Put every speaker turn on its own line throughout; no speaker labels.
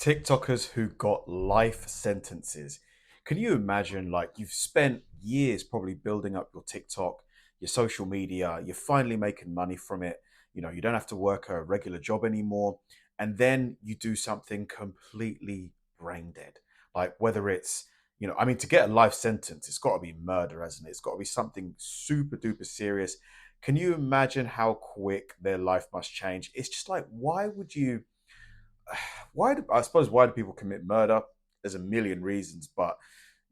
TikTokers who got life sentences. Can you imagine, like, you've spent years probably building up your TikTok, your social media, you're finally making money from it. You know, you don't have to work a regular job anymore. And then you do something completely brain dead. Like, whether it's, I mean, to get a life sentence, it's got to be murder, hasn't it? It's got to be something super duper serious. Can you imagine how quick their life must change? It's just like, why do people commit murder? There's a million reasons, but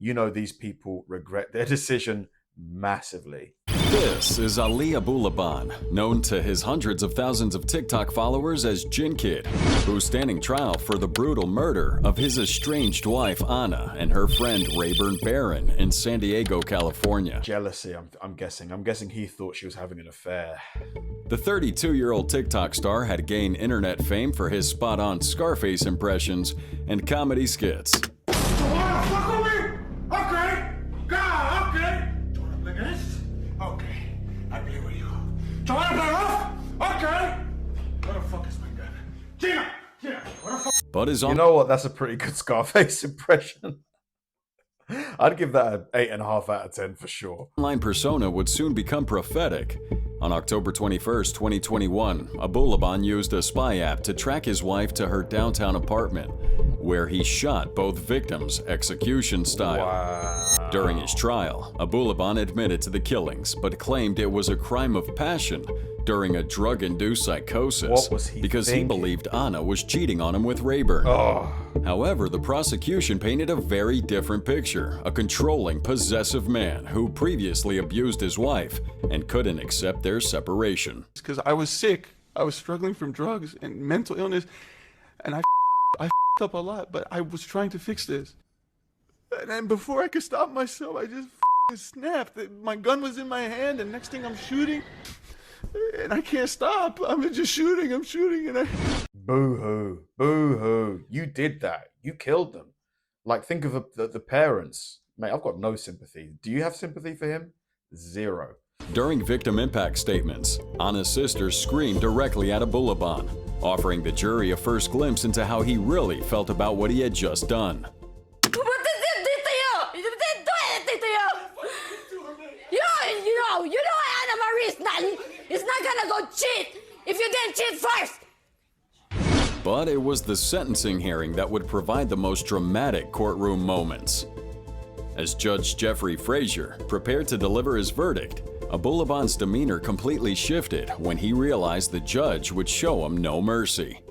these people regret their decision massively.
This is Aliyah Bulaban, known to his hundreds of thousands of TikTok followers as Jin Kid, who's standing trial for the brutal murder of his estranged wife Anna and her friend Rayburn Barron in San Diego, California.
Jealousy, I'm guessing. I'm guessing he thought she was having an affair.
The 32-year-old TikTok star had gained internet fame for his spot-on Scarface impressions and comedy skits. But his
You know what? That's a pretty good Scarface impression. I'd give that an 8.5 out of 10 for sure.
Online persona would soon become prophetic. On October 21st, 2021, Bulaban used a spy app to track his wife to her downtown apartment, where he shot both victims execution style.
Wow.
During his trial, Bulaban admitted to the killings, but claimed it was a crime of passion during a drug-induced psychosis
What was he
because
thinking?
he believed Anna was cheating on him with Rayburn.
Oh.
However, the prosecution painted a very different picture, a controlling, possessive man who previously abused his wife and couldn't accept their separation.
Because I was sick, I was struggling from drugs and mental illness, and I up a lot, but I was trying to fix this. And then before I could stop myself, I just snapped. My gun was in my hand, and next thing I'm shooting, and I can't stop. I'm just shooting, and
Boo-hoo. Boo-hoo. You did that. You killed them. Like, think of the parents. Mate, I've got no sympathy. Do you have sympathy for him? Zero.
During victim impact statements, Anna's sister screamed directly at Bulaban, offering the jury a first glimpse into how he really felt about what he had just done.
What did they do to you? You didn't do anything to you. Anna Marie is not gonna go cheat if you didn't cheat first.
But it was the sentencing hearing that would provide the most dramatic courtroom moments. As Judge Jeffrey Frazier prepared to deliver his verdict, Bulaban's demeanor completely shifted when he realized the judge would show him no mercy.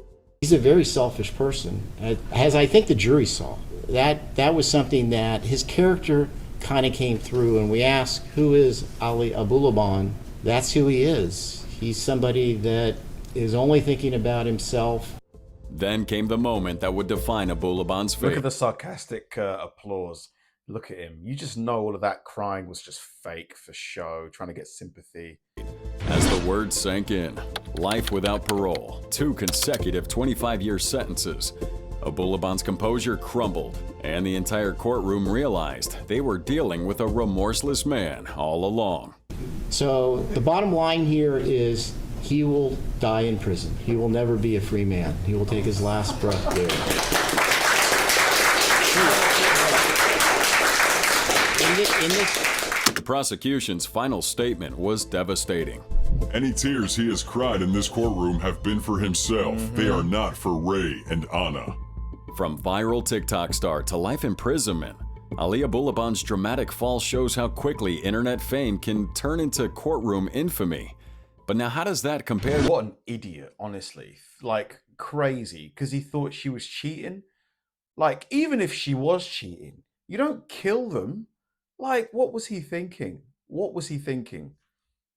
He's a very selfish person, as I think the jury saw. That was something that his character kind of came through, and we asked, who is Aliyah Bulaban? That's who he is. He's somebody that is only thinking about himself.
Then came the moment that would define Bulaban's fate.
Look at the sarcastic applause. Look at him. You just know all of that crying was just fake for show, trying to get sympathy.
As the words sank in, life without parole, 2 consecutive 25-year sentences, Bulaban's composure crumbled, and the entire courtroom realized they were dealing with a remorseless man all along.
So the bottom line here is he will die in prison. He will never be a free man. He will take his last breath there.
The prosecution's final statement was devastating.
Any tears he has cried in this courtroom have been for himself. They are not for Ray and Anna.
From viral TikTok star to life imprisonment, Aliyah Bulaban's dramatic fall shows how quickly internet fame can turn into courtroom infamy. But now how does that compare to—
What an idiot, honestly. Like, crazy, because he thought she was cheating. Like, even if she was cheating, you don't kill them. Like, what was he thinking? What was he thinking?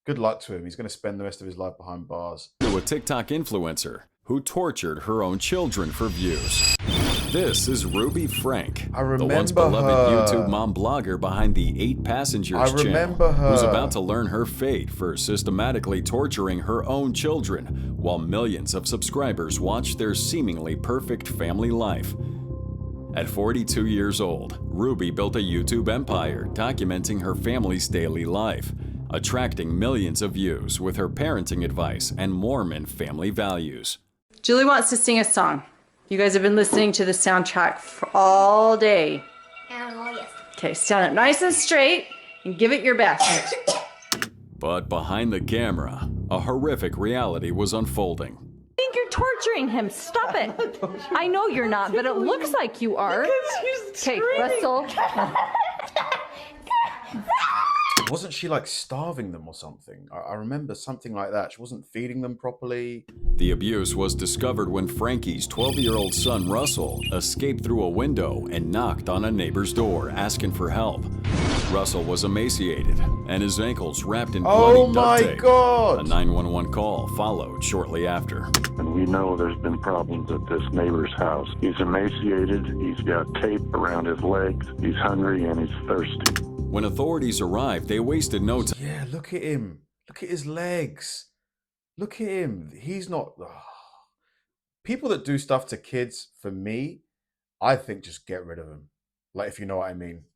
Good luck to him. He's going to spend the rest of his life behind bars.
To a TikTok influencer who tortured her own children for views. This is Ruby Frank,
I remember
the once beloved
her.
YouTube mom blogger behind the 8 Passengers channel,
remember her.
who's about to learn her fate for systematically torturing her own children while millions of subscribers watch their seemingly perfect family life. At 42 years old, Ruby built a YouTube empire documenting her family's daily life, attracting millions of views with her parenting advice and Mormon family values.
Julie wants to sing a song. You guys have been listening to the soundtrack for all day.
Yes.
Okay, stand up nice and straight and give it your best.
But behind the camera, a horrific reality was unfolding.
I think you're torturing him. Stop it. I know you're not, but it looks like you are. Okay, Russell.
Wasn't she like starving them or something? I remember something like that. She wasn't feeding them properly.
The abuse was discovered when Frankie's 12-year-old son Russell escaped through a window and knocked on a neighbor's door asking for help. Russell was emaciated and his ankles wrapped in bloody duct tape.
God!
A 911 call followed shortly after.
And we know there's been problems at this neighbor's house. He's emaciated, he's got tape around his legs, he's hungry, and he's thirsty.
When authorities arrived, they wasted no time.
Yeah, look at him. Look at his legs. Look at him. He's not... People that do stuff to kids, for me, I think just get rid of them. Like, if you know what I mean.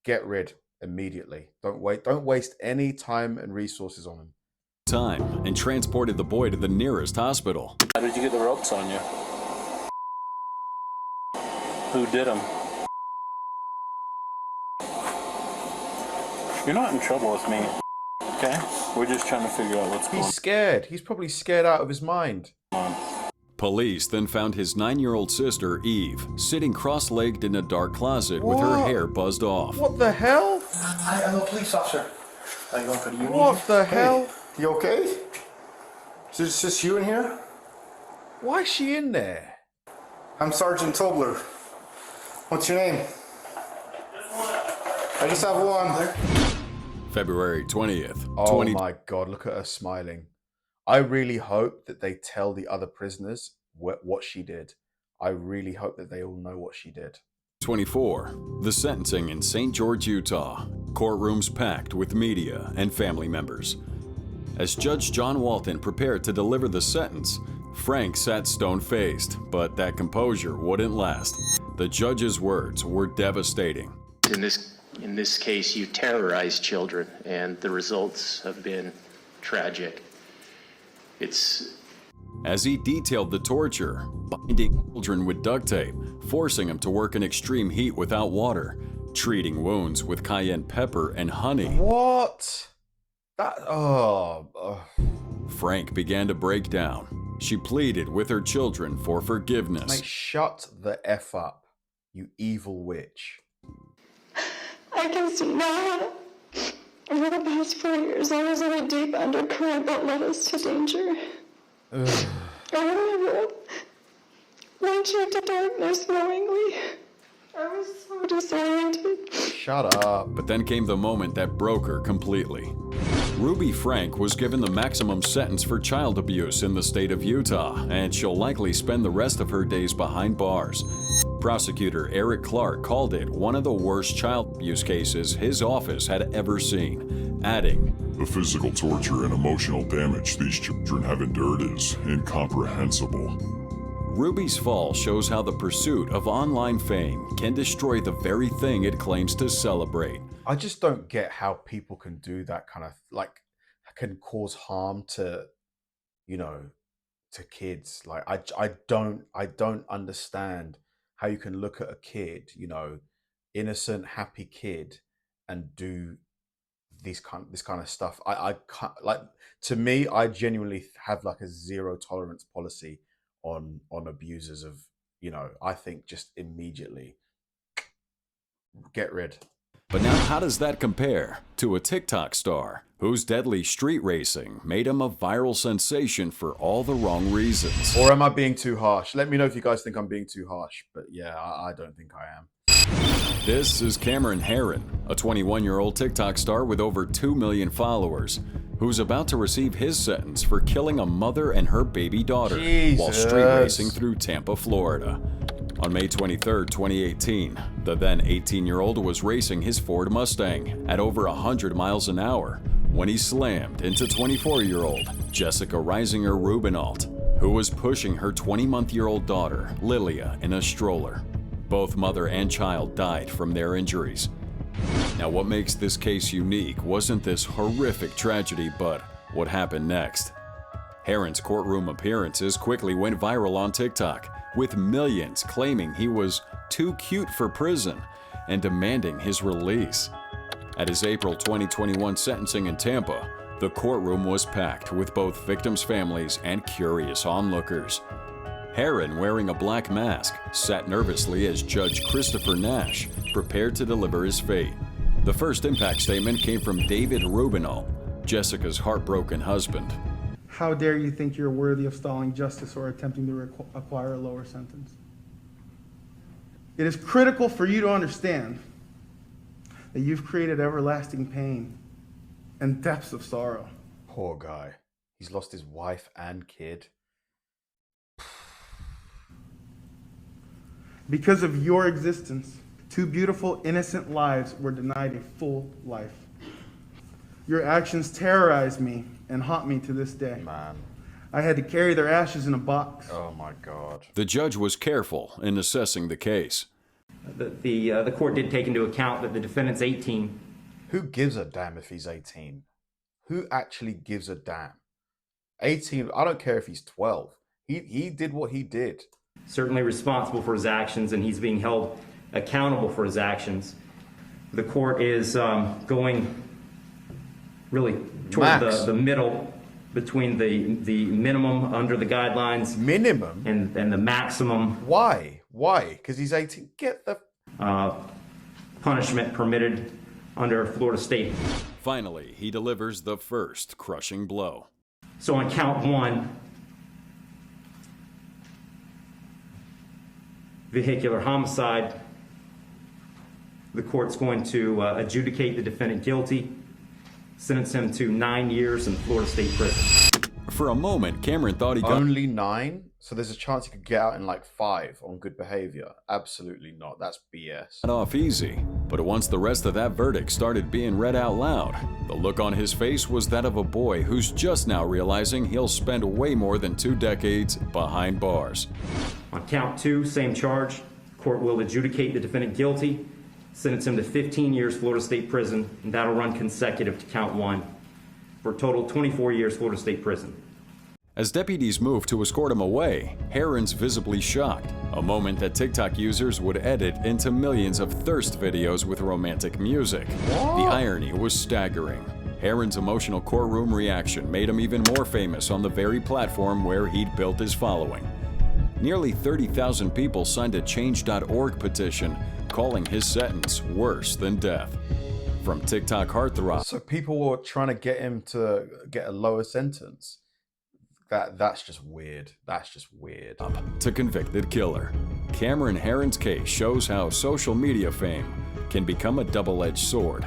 Get rid immediately. Don't wait. Don't waste any time and resources on them.
And transported the boy to the nearest hospital.
How did you get the ropes on you? Who did them? You're not in trouble with me, okay? We're just trying to figure out what's going on.
He's scared. He's probably scared out of his mind.
Police then found his 9-year-old sister, Eve, sitting cross-legged in a dark closet with her hair buzzed off.
What the hell?
Hi, I'm a police officer. Are you going for the union?
What the hell?
You okay? Is this just you in here?
Why is she in there?
I'm Sergeant Tobler. What's your name? I just have one.
February 20th.
Oh my God, look at her smiling. I really hope that they tell the other prisoners what she did. I really hope that they all know what she did.
24. The sentencing in St. George, Utah. Courtrooms packed with media and family members. As Judge John Walton prepared to deliver the sentence, Frank sat stone-faced, but that composure wouldn't last. The judge's words were devastating.
In this case, you terrorized children, and the results have been tragic.
As he detailed the torture, binding children with duct tape, forcing them to work in extreme heat without water, treating wounds with cayenne pepper and honey.
What?
Frank began to break down. She pleaded with her children for forgiveness.
Mate, shut the F up, you evil witch.
I can see now over the past 4 years I was in a deep undercurrent that led us to danger. I launched into darkness knowingly. I was so disoriented.
Shut up.
But then came the moment that broke her completely. Ruby Frank was given the maximum sentence for child abuse in the state of Utah, and she'll likely spend the rest of her days behind bars. Prosecutor Eric Clark called it one of the worst child abuse cases his office had ever seen, adding,
"The physical torture and emotional damage these children have endured is incomprehensible."
Ruby's fall shows how the pursuit of online fame can destroy the very thing it claims to celebrate.
I just don't get how people can do that kind of, like, can cause harm to, to kids. Like, I don't understand how you can look at a kid, innocent, happy kid, and do this kind of stuff. I can't, like, to me, I genuinely have like a zero tolerance policy on abusers of, I think just immediately get rid.
But now how does that compare to a TikTok star whose deadly street racing made him a viral sensation for all the wrong reasons?
Or am I being too harsh? Let me know if you guys think I'm being too harsh, but yeah, I don't think I am.
This is Cameron Heron, a 21-year-old TikTok star with over 2 million followers, who's about to receive his sentence for killing a mother and her baby daughter while street racing through Tampa, Florida. On May 23, 2018, the then 18-year-old was racing his Ford Mustang at over 100 miles an hour when he slammed into 24-year-old Jessica Reisinger Rubinault, who was pushing her 20-month-old daughter, Lilia, in a stroller. Both mother and child died from their injuries. Now, what makes this case unique wasn't this horrific tragedy, but what happened next. Heron's courtroom appearances quickly went viral on TikTok, with millions claiming he was too cute for prison and demanding his release. At his April 2021 sentencing in Tampa, the courtroom was packed with both victims' families and curious onlookers. Heron, wearing a black mask, sat nervously as Judge Christopher Nash prepared to deliver his fate. The first impact statement came from David Rubino, Jessica's heartbroken husband.
How dare you think you're worthy of stalling justice or attempting to acquire a lower sentence? It is critical for you to understand that you've created everlasting pain and depths of sorrow.
Poor guy. He's lost his wife and kid.
Because of your existence, 2 beautiful, innocent lives were denied a full life. Your actions terrorize me and haunt me to this day.
Man.
I had to carry their ashes in a box.
Oh my God.
The judge was careful in assessing the case.
The court did take into account that the defendant's 18.
Who gives a damn if he's 18? Who actually gives a damn? 18, I don't care if he's 12. He did what he did.
Certainly responsible for his actions, and he's being held accountable for his actions. The court is going really toward the middle between the minimum under the guidelines.
Minimum?
And the maximum.
Why? Why? Because he's 18. Get the
punishment permitted under Florida State.
Finally, he delivers the first crushing blow.
So on count 1, vehicular homicide, the court's going to adjudicate the defendant guilty, sentence him to 9 years in Florida State prison.
For a moment, Cameron thought he got...
Only 9? So there's a chance he could get out in like 5 on good behavior? Absolutely not. That's BS.
Off easy. But once the rest of that verdict started being read out loud, the look on his face was that of a boy who's just now realizing he'll spend way more than 2 decades behind bars.
On count 2, same charge, court will adjudicate the defendant guilty, sentence him to 15 years Florida State prison, and that'll run consecutive to count 1, for a total 24 years Florida State prison.
As deputies move to escort him away, Heron's visibly shocked, a moment that TikTok users would edit into millions of thirst videos with romantic music. The irony was staggering. Heron's emotional courtroom reaction made him even more famous on the very platform where he'd built his following. Nearly 30,000 people signed a Change.org petition calling his sentence worse than death. From TikTok heartthrob.
So people were trying to get him to get a lower sentence. That's just weird. That's just weird.
To convicted killer. Cameron Heron's case shows how social media fame can become a double-edged sword.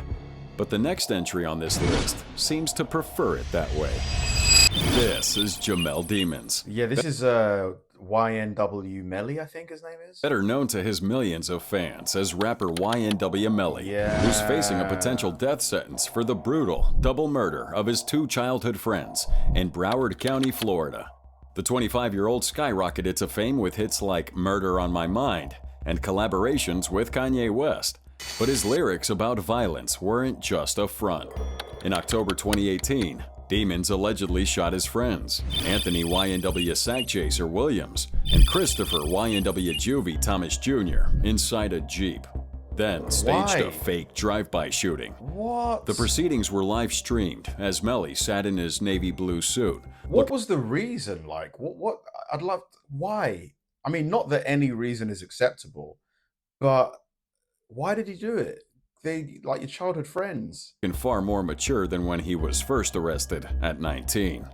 But the next entry on this list seems to prefer it that way. This is Jamel Demons.
Yeah, this is YNW Melly, I think his name is.
Better known to his millions of fans as rapper YNW Melly, who's facing a potential death sentence for the brutal double murder of his 2 childhood friends in Broward County, Florida. The 25-year-old skyrocketed to fame with hits like Murder on My Mind and collaborations with Kanye West. But his lyrics about violence weren't just a front. In October 2018, Demons allegedly shot his friends, Anthony YNW Sackchaser Williams and Christopher YNW Juvie Thomas Jr. inside a Jeep. Then staged a fake drive-by shooting.
What?
The proceedings were live-streamed as Melly sat in his navy blue suit.
What was the reason? Like, what? I'd love... Why? I mean, not that any reason is acceptable, but why did he do it? They like your childhood friends.
And far more mature than when he was first arrested at 19.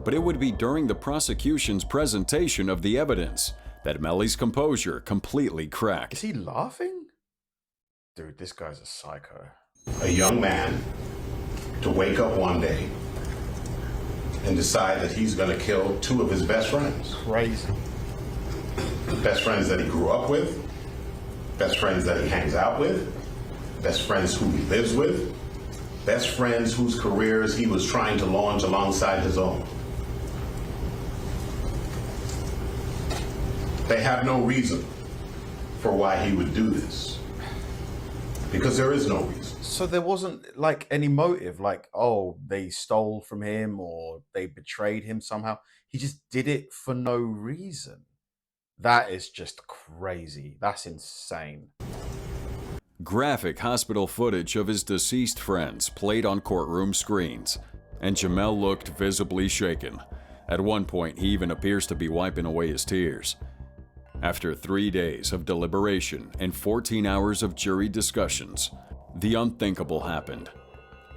But it would be during the prosecution's presentation of the evidence that Melly's composure completely cracked.
Is he laughing? Dude, this guy's a psycho.
A young man to wake up one day and decide that he's going to kill 2 of his best friends.
Crazy.
Best friends that he grew up with, best friends that he hangs out with, best friends who he lives with, best friends whose careers he was trying to launch alongside his own. They have no reason for why he would do this, because there is no reason.
So there wasn't like any motive, like, oh, they stole from him or they betrayed him somehow. He just did it for no reason. That is just crazy. That's insane.
Graphic hospital footage of his deceased friends played on courtroom screens, and Jamel looked visibly shaken. At one point, he even appears to be wiping away his tears. After 3 days of deliberation and 14 hours of jury discussions, the unthinkable happened.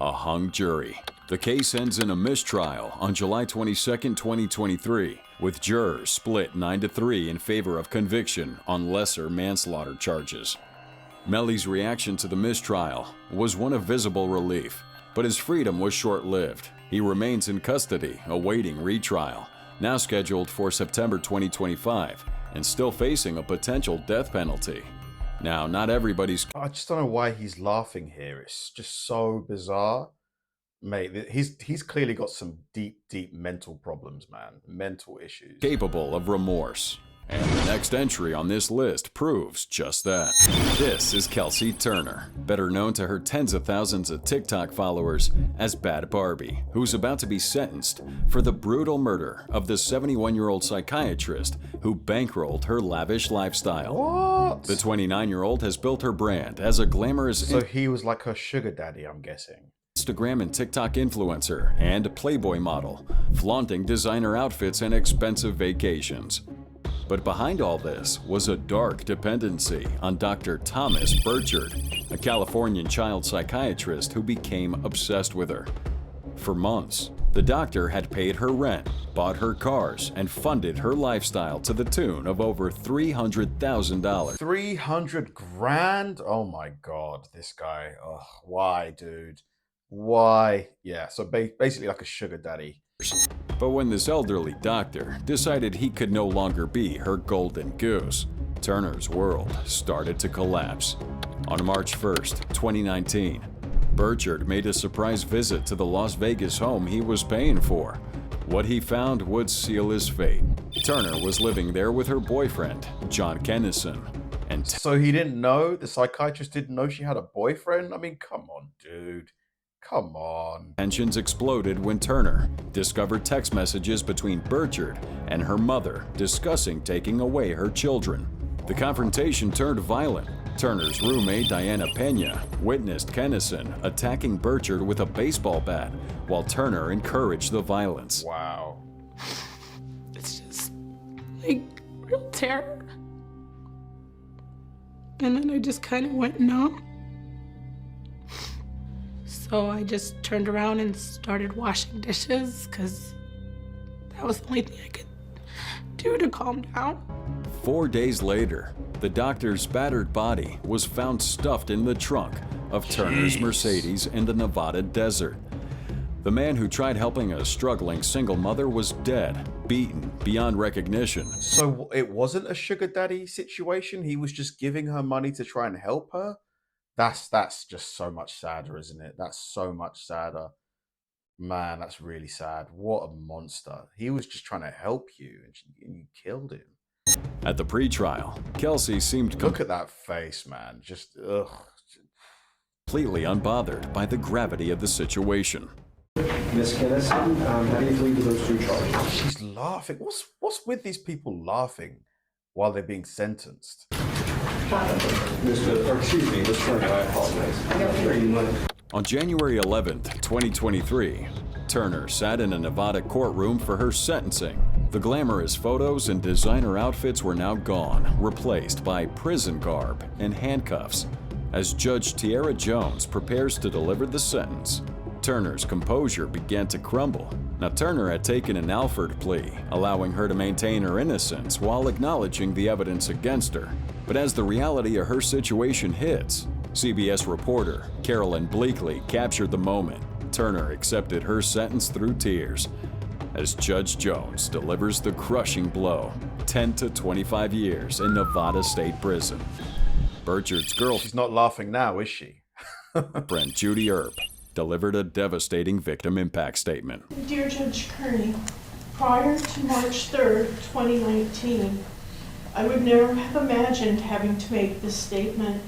A hung jury. The case ends in a mistrial on July 22, 2023, with jurors split 9-3 in favor of conviction on lesser manslaughter charges. Melly's reaction to the mistrial was one of visible relief, but his freedom was short-lived. He remains in custody, awaiting retrial, now scheduled for September 2025, and still facing a potential death penalty. Now, not everybody's...
I just don't know why he's laughing here. It's just so bizarre. Mate, he's clearly got some deep mental problems, man. Mental issues.
Capable of remorse. And the next entry on this list proves just that. This is Kelsey Turner, better known to her tens of thousands of TikTok followers as Bad Barbie, who's about to be sentenced for the brutal murder of the 71-year-old psychiatrist who bankrolled her lavish lifestyle.
What?
The 29-year-old has built her brand as a glamorous...
So he was like her sugar daddy, I'm guessing.
Instagram and TikTok influencer and Playboy model, flaunting designer outfits and expensive vacations. But behind all this was a dark dependency on Dr. Thomas Burchard, a Californian child psychiatrist who became obsessed with her. For months, the doctor had paid her rent, bought her cars, and funded her lifestyle to the tune of over $300,000.
300 grand? Oh my God, this guy. Oh, why, dude? Why? Yeah, so basically like a sugar daddy.
But when this elderly doctor decided he could no longer be her golden goose, Turner's world started to collapse. On March 1st, 2019, Burchard made a surprise visit to the Las Vegas home he was paying for. What he found would seal his fate. Turner was living there with her boyfriend, John Kennison. And
so he didn't know? The psychiatrist didn't know she had a boyfriend? I mean, come on, dude. Come on.
Tensions exploded when Turner discovered text messages between Burchard and her mother discussing taking away her children. The confrontation turned violent. Turner's roommate, Diana Pena, witnessed Kennison attacking Burchard with a baseball bat while Turner encouraged the violence.
Wow.
It's just like real terror. And then I just kind of went numb. So I just turned around and started washing dishes because that was the only thing I could do to calm down.
4 days later, the doctor's battered body was found stuffed in the trunk of Turner's Mercedes in the Nevada desert. The man who tried helping a struggling single mother was dead, beaten beyond recognition.
So it wasn't a sugar daddy situation? He was just giving her money to try and help her? That's just so much sadder, isn't it? That's so much sadder. Man, that's really sad. What a monster. He was just trying to help you, and you killed him.
At the pre-trial, Kelsey seemed...
Look at that face, man. Just, ugh.
Completely unbothered by the gravity of the situation.
Miss Kennison, how do you plead to those 2 charges?
She's laughing. What's with these people laughing while they're being sentenced?
Miss Turner, I apologize.
On January 11th, 2023, Turner sat in a Nevada courtroom for her sentencing. The glamorous photos and designer outfits were now gone, replaced by prison garb and handcuffs. As Judge Tiara Jones prepares to deliver the sentence, Turner's composure began to crumble. Now, Turner had taken an Alford plea, allowing her to maintain her innocence while acknowledging the evidence against her. But as the reality of her situation hits, CBS reporter Carolyn Bleakley captured the moment. Turner accepted her sentence through tears as Judge Jones delivers the crushing blow, 10 to 25 years in Nevada State Prison. Burchard's girlfriend...
She's not laughing now, is she?
Friend Judy Earp delivered a devastating victim impact statement.
Dear Judge Kearney, prior to March 3rd, 2019, I would never have imagined having to make this statement.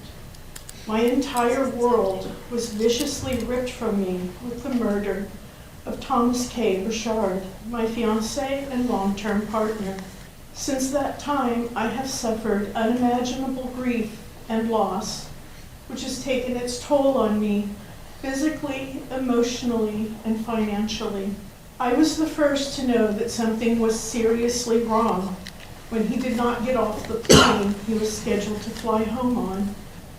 My entire world was viciously ripped from me with the murder of Thomas K. Burchard, my fiancé and long-term partner. Since that time, I have suffered unimaginable grief and loss, which has taken its toll on me physically, emotionally, and financially. I was the first to know that something was seriously wrong when he did not get off the plane he was scheduled to fly home on.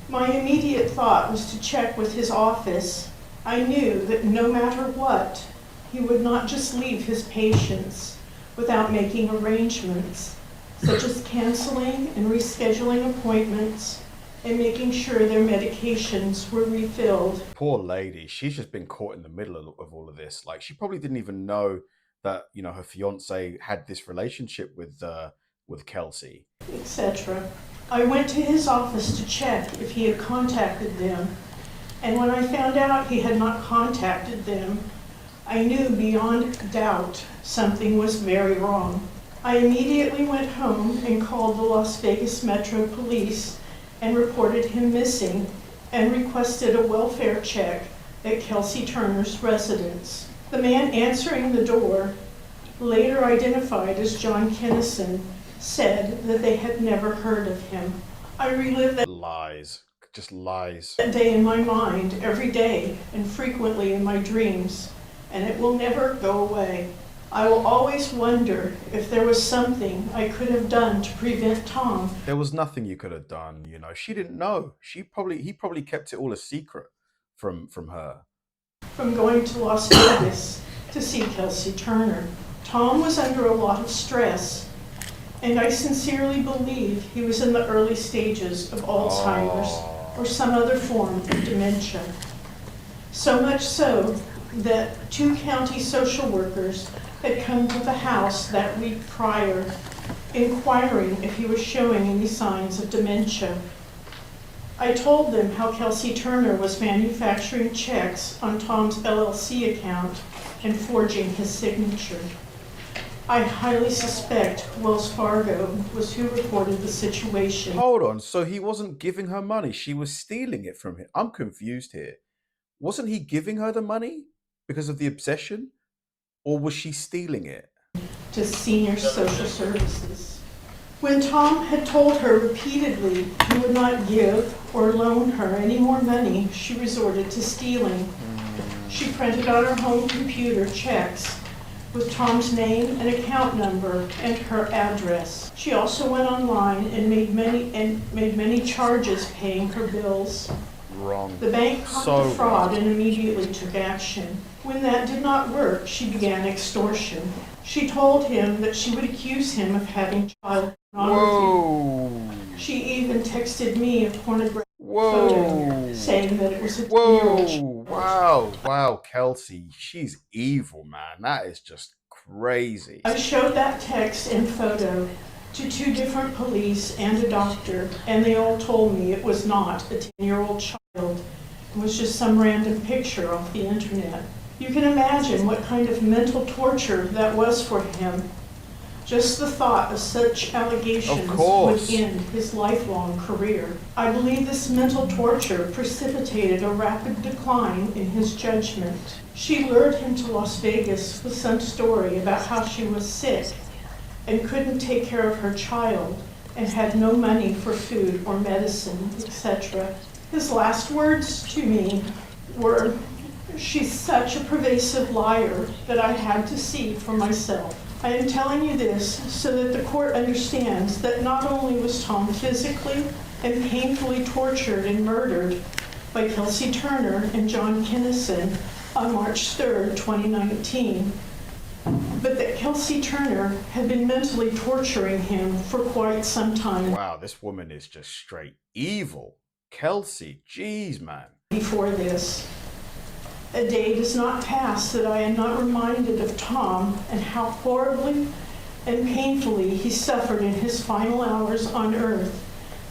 My immediate thought was to check with his office. I knew that no matter what, he would not just leave his patients without making arrangements, such as canceling and rescheduling appointments and making sure their medications were refilled.
Poor lady, she's just been caught in the middle of all of this. Like, she probably didn't even know that, you know, her fiance had this relationship with Kelsey,
etc. I went to his office to check if he had contacted them, and when I found out he had not contacted them, I knew beyond doubt something was very wrong. I immediately went home and called the Las Vegas Metro Police and reported him missing and requested a welfare check at Kelsey Turner's residence. The man answering the door, later identified as John Kinnison, said that they had never heard of him. I relived that
lies, just lies.
That day in my mind every day and frequently in my dreams, and it will never go away. I will always wonder if there was something I could have done to prevent Tom.
There was nothing you could have done, you know. She didn't know. He probably kept it all a secret from her.
From going to Las Vegas to see Kelsey Turner. Tom was under a lot of stress, and I sincerely believe he was in the early stages of Alzheimer's or some other form of dementia. So much so that 2 county social workers had come to the house that week prior, inquiring if he was showing any signs of dementia. I told them how Kelsey Turner was manufacturing checks on Tom's LLC account and forging his signature. I highly suspect Wells Fargo was who reported the situation.
Hold on, so he wasn't giving her money, she was stealing it from him. I'm confused here. Wasn't he giving her the money because of the obsession? Or was she stealing it?
To senior social services. When Tom had told her repeatedly he would not give or loan her any more money, she resorted to stealing. She printed on her home computer checks with Tom's name and account number and her address. She also went online and made many charges paying her bills.
Wrong.
The bank caught the fraud and immediately took action. When that did not work, she began extortion. She told him that she would accuse him of having child pornography. She even texted me a pornographic photo saying that it was a 10-year-old child.
Wow, Kelsey, she's evil, man. That is just crazy.
I showed that text and photo to 2 different police and a doctor, and they all told me it was not a 10-year-old child. It was just some random picture off the internet. You can imagine what kind of mental torture that was for him. Just the thought of such allegations would end his lifelong career. I believe this mental torture precipitated a rapid decline in his judgment. She lured him to Las Vegas with some story about how she was sick and couldn't take care of her child and had no money for food or medicine, etc. His last words to me were, "She's such a pervasive liar that I had to see for myself." I am telling you this so that the court understands that not only was Tom physically and painfully tortured and murdered by Kelsey Turner and John Kinnison on March 3rd, 2019, but that Kelsey Turner had been mentally torturing him for quite some time.
Wow, this woman is just straight evil. Kelsey, jeez, man.
Before this, a day does not pass that I am not reminded of Tom and how horribly and painfully he suffered in his final hours on earth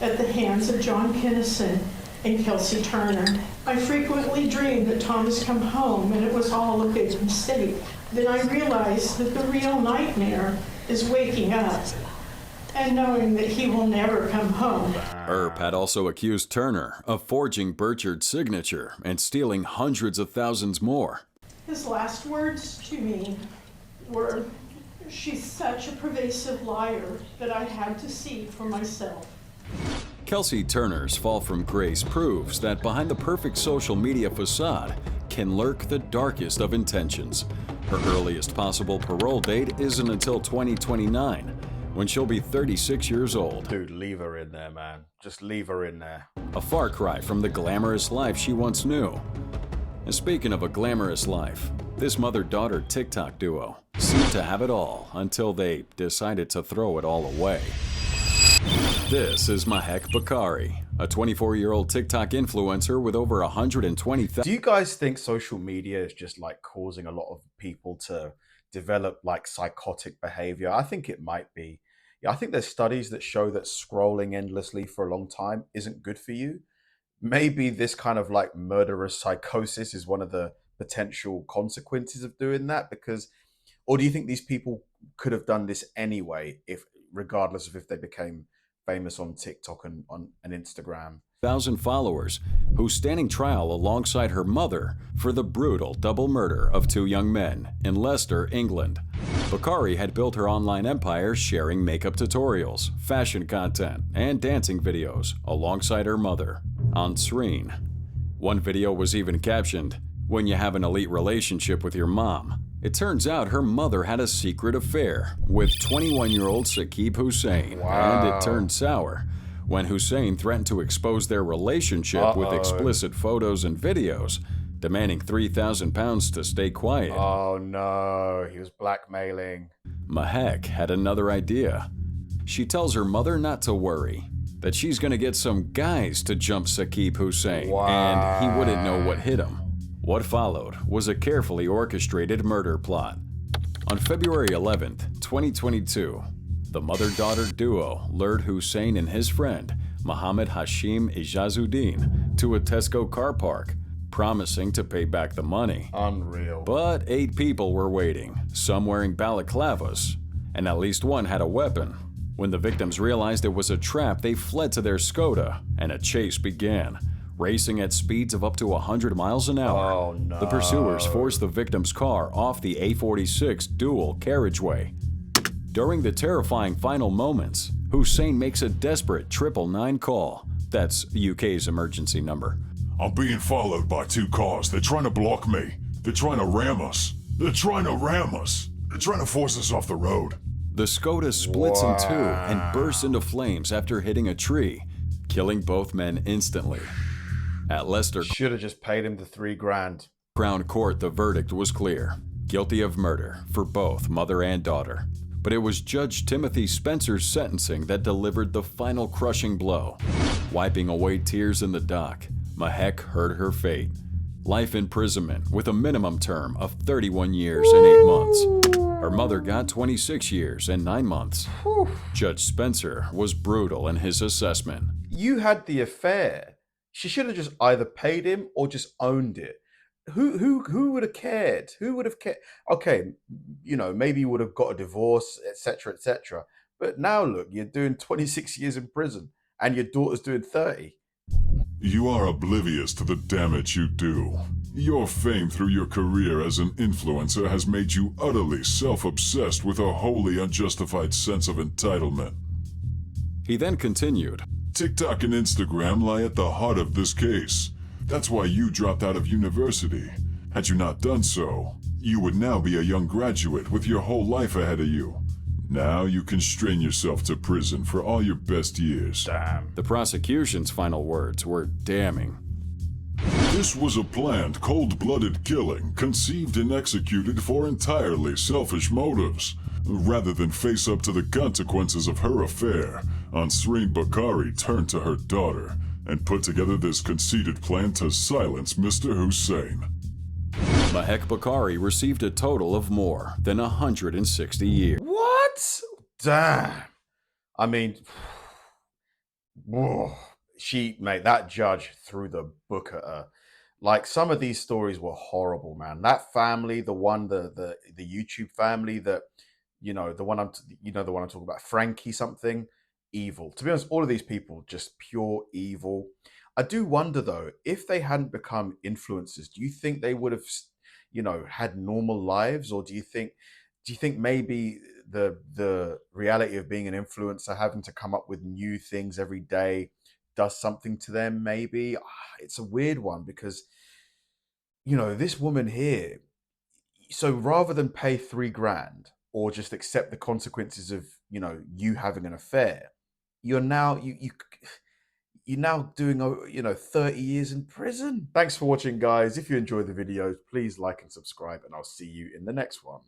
at the hands of John Kinnison and Kelsey Turner. I frequently dream that Tom has come home and it was all a big mistake. Then I realize that the real nightmare is waking up and knowing that he will never come home.
Earp had also accused Turner of forging Burchard's signature and stealing hundreds of thousands more.
His last words to me were, She's such a pervasive liar that I had to see for myself.
Kelsey Turner's fall from grace proves that behind the perfect social media facade can lurk the darkest of intentions. Her earliest possible parole date isn't until 2029, when she'll be 36 years old.
Dude, leave her in there, man. Just leave her in there.
A far cry from the glamorous life she once knew. And speaking of a glamorous life, this mother-daughter TikTok duo seemed to have it all until they decided to throw it all away. This is Mahek Bakari, a 24-year-old TikTok influencer with over 120,000.
Do you guys think social media is just like causing a lot of people to develop like psychotic behavior? I think it might be. Yeah, I think there's studies that show that scrolling endlessly for a long time isn't good for you. Maybe this kind of like murderous psychosis is one of the potential consequences of doing that, because, or do you think these people could have done this anyway, if regardless of if they became famous on TikTok and on an Instagram?
1,000 followers, who's standing trial alongside her mother for the brutal double murder of 2 young men in Leicester, England. Bakari had built her online empire sharing makeup tutorials, fashion content, and dancing videos alongside her mother on screen. One video was even captioned, "When you have an elite relationship with your mom." It turns out her mother had a secret affair with 21-year-old Saqib Hussein, and it turned sour when Hussein threatened to expose their relationship with explicit photos and videos, demanding £3,000 to stay quiet.
Oh no, he was blackmailing.
Mahek had another idea. She tells her mother not to worry, that she's gonna get some guys to jump Saqib Hussein, and he wouldn't know what hit him. What followed was a carefully orchestrated murder plot. On February 11th, 2022, the mother-daughter duo lured Hussein and his friend, Mohammed Hashim Ijazuddin, to a Tesco car park, promising to pay back the money.
Unreal.
But 8 people were waiting, some wearing balaclavas, and at least one had a weapon. When the victims realized it was a trap, they fled to their Skoda, and a chase began, racing at speeds of up to 100 miles an hour.
Oh, no.
The pursuers forced the victim's car off the A46 dual carriageway. During the terrifying final moments, Hussein makes a desperate 999 call. That's UK's emergency number.
"I'm being followed by 2 cars. They're trying to block me. They're trying to ram us. They're trying to ram us. They're trying to force us off the road."
The Skoda splits in 2 and bursts into flames after hitting a tree, killing both men instantly. At Leicester,
should have just paid him the $3,000.
Crown Court, the verdict was clear: guilty of murder for both mother and daughter. But it was Judge Timothy Spencer's sentencing that delivered the final crushing blow. Wiping away tears in the dock, Mahek heard her fate: life imprisonment with a minimum term of 31 years and 8 months. Her mother got 26 years and 9 months. Judge Spencer was brutal in his assessment.
You had the affair. She should have just either paid him or just owned it. Who would have cared? Who would have cared? Okay, you know, maybe you would have got a divorce, etc., etc. But now look, you're doing 26 years in prison and your daughter's doing 30.
You are oblivious to the damage you do. Your fame through your career as an influencer has made you utterly self-obsessed with a wholly unjustified sense of entitlement.
He then continued,
TikTok and Instagram lie at the heart of this case. That's why you dropped out of university. Had you not done so, you would now be a young graduate with your whole life ahead of you. Now you constrain yourself to prison for all your best years.
Damn.
The prosecution's final words were damning.
This was a planned, cold-blooded killing, conceived and executed for entirely selfish motives. Rather than face up to the consequences of her affair, Ansreen Bakari turned to her daughter and put together this conceited plan to silence Mr. Hussein.
Mahek Bakari received a total of more than 160 years.
What? Damn. I mean, whoa. Mate, that judge threw the book at her. Like, some of these stories were horrible, man. That family, the YouTube family that, you know, the one I'm talking about, Frankie something, evil. To be honest, all of these people, just pure evil. I do wonder, though, if they hadn't become influencers, do you think they would have, you know, had normal lives? Or do you think maybe the reality of being an influencer, having to come up with new things every day, does something to them. Maybe it's a weird one because, you know, this woman here. So rather than pay $3,000 or just accept the consequences of, you know, you having an affair, you're now you're now doing, you know, 30 years in prison. Thanks for watching, guys. If you enjoyed the videos, please like and subscribe, and I'll see you in the next one.